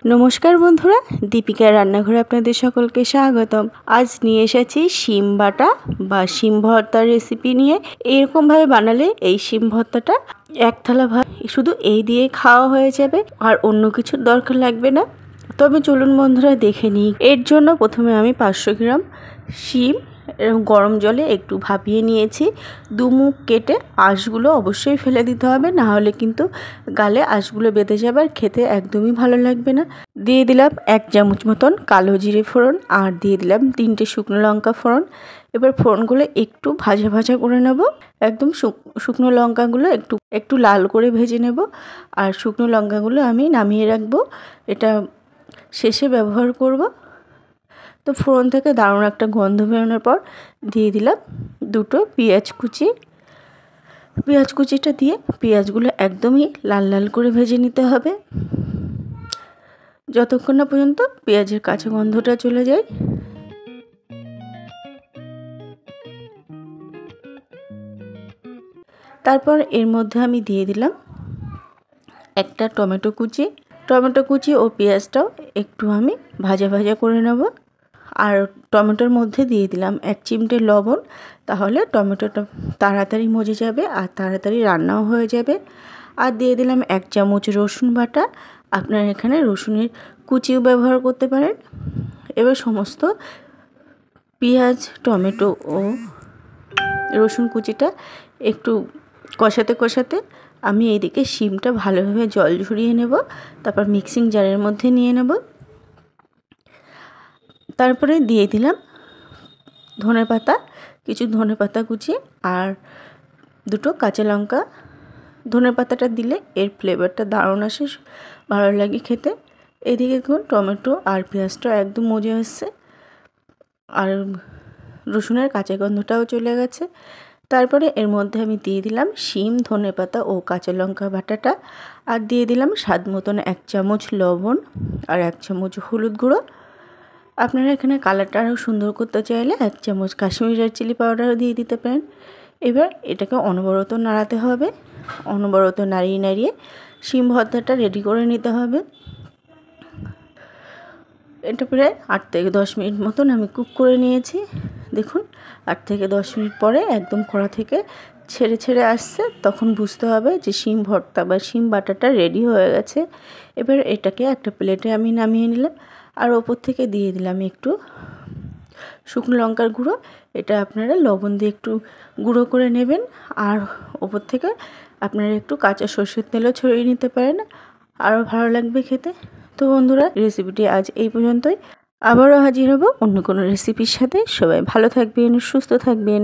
नमस्कार बंधुरा दीपिका रान्नाघरे आपनादेर सकलके स्वागतम। आज निये एसेछि शिम बाटा बा शिम भर्तार रेसिपि निये। एरकम भावे बानाले এই শিম ভর্তাটা एक थाला भात शुधु এই দিয়ে খাওয়া হয়ে যাবে আর অন্য কিছুর দরকার লাগবে না। তবে চলুন বন্ধুরা দেখে নিই। এর জন্য প্রথমে আমি 500 গ্রাম শিম গরম জলে একটু ভাপিয়ে নিয়েছি। দুমুখ কেটে আঁশগুলো অবশ্যই ফেলে দিতে হবে, না হলে কিন্তু গালে আঁশগুলো বেঁধে যাবে আর খেতে একদমই ভালো লাগবে না। দিয়ে দিলাম 1 চামচ মতন কালো জিরে ফোড়ন আর দিয়ে দিলাম 3টে শুকনো লঙ্কা ফোড়ন। এবার ফোড়নগুলো একটু ভাজা ভাজা করে নেব। একদম শুকনো লঙ্কাগুলো একটু লাল করে ভেজে নেব আর শুকনো লঙ্কাগুলো আমি নামিয়ে রাখবো, এটা শেষে ব্যবহার করব। তো ফোড়ন থেকে দারুণ একটা গন্ধ বেরোনোর পর দিয়ে দিলাম 2টো পেঁয়াজ কুচি। পেঁয়াজ কুচিটা দিয়ে পেঁয়াজগুলো একদমই লাল লাল করে ভেজে নিতে হবে, যতক্ষণ না পর্যন্ত পেঁয়াজের কাঁচা গন্ধটা চলে যায়। তারপর এর মধ্যে আমি দিয়ে দিলাম একটা টমেটো কুচি ও পেঁয়াজটাও একটু আমি ভাজা ভাজা করে নেব। আর টমেটোর মধ্যে দিয়ে দিলাম 1 চিমটে লবণ, তাহলে টমেটোটা তাড়াতাড়ি মজে যাবে আর তাড়াতাড়ি রান্নাও হয়ে যাবে। আর দিয়ে দিলাম 1 চামচ রসুন বাটা, আপনারা এখানে রসুনের কুচিও ব্যবহার করতে পারেন। এবার সমস্ত পেঁয়াজ টমেটো ও রসুন কুচিটা একটু কষাতে আমি এইদিকে শিমটা ভালোভাবে জল ঝরিয়ে নেব, তারপর মিক্সিং জারের মধ্যে নিয়ে নেব। তারপরে দিয়ে দিলাম কিছু ধনেপাতা কুচি আর 2টো কাঁচা লঙ্কা। ধনেপাতাটা দিলে এর ফ্লেভারটা দারুণ আসে, ভালো লাগে খেতে। এদিকে দেখুন টমেটো আর পেঁয়াজটা একদম মজে আসছে আর রসুনের কাঁচা গন্ধটাও চলে গেছে। তারপরে এর মধ্যে আমি দিয়ে দিলাম শিম ধনেপাতা ও কাঁচা লঙ্কা বাটাটা আর দিয়ে দিলাম স্বাদ মতন 1 চামচ লবণ আর 1 চামচ হলুদ গুঁড়ো। আপনারা এখানে কালারটা আরও সুন্দর করতে চাইলে 1 চামচ কাশ্মীরি রেড চিলি পাউডারও দিয়ে দিতে পারেন। এবার এটাকে অনবরত নাড়াতে হবে, অনবরত নাড়িয়ে শিম ভর্তাটা রেডি করে নিতে হবে। এটা প্রায় 8 থেকে 10 মিনিট মতন আমি কুক করে নিয়েছি। দেখুন 8 থেকে 10 মিনিট পরে একদম কড়া থেকে ছেড়ে আসছে, তখন বুঝতে হবে যে শিম ভর্তা বা শিম বাটাটা রেডি হয়ে গেছে। এবার এটাকে একটা প্লেটে আমি নামিয়ে নিলাম আর ওপর থেকে দিয়ে দিলাম একটু শুকনো লঙ্কার গুঁড়ো। এটা আপনারা লবণ দিয়ে একটু গুঁড়ো করে নেবেন আর ওপর থেকে আপনারা একটু কাঁচা সরষের তেলও ছড়িয়ে নিতে পারেন, আরও ভালো লাগবে খেতে। তো বন্ধুরা রেসিপিটি আজ এই পর্যন্তই, আবারও হাজির হব অন্য কোনো রেসিপির সাথে। সবাই ভালো থাকবেন, সুস্থ থাকবেন।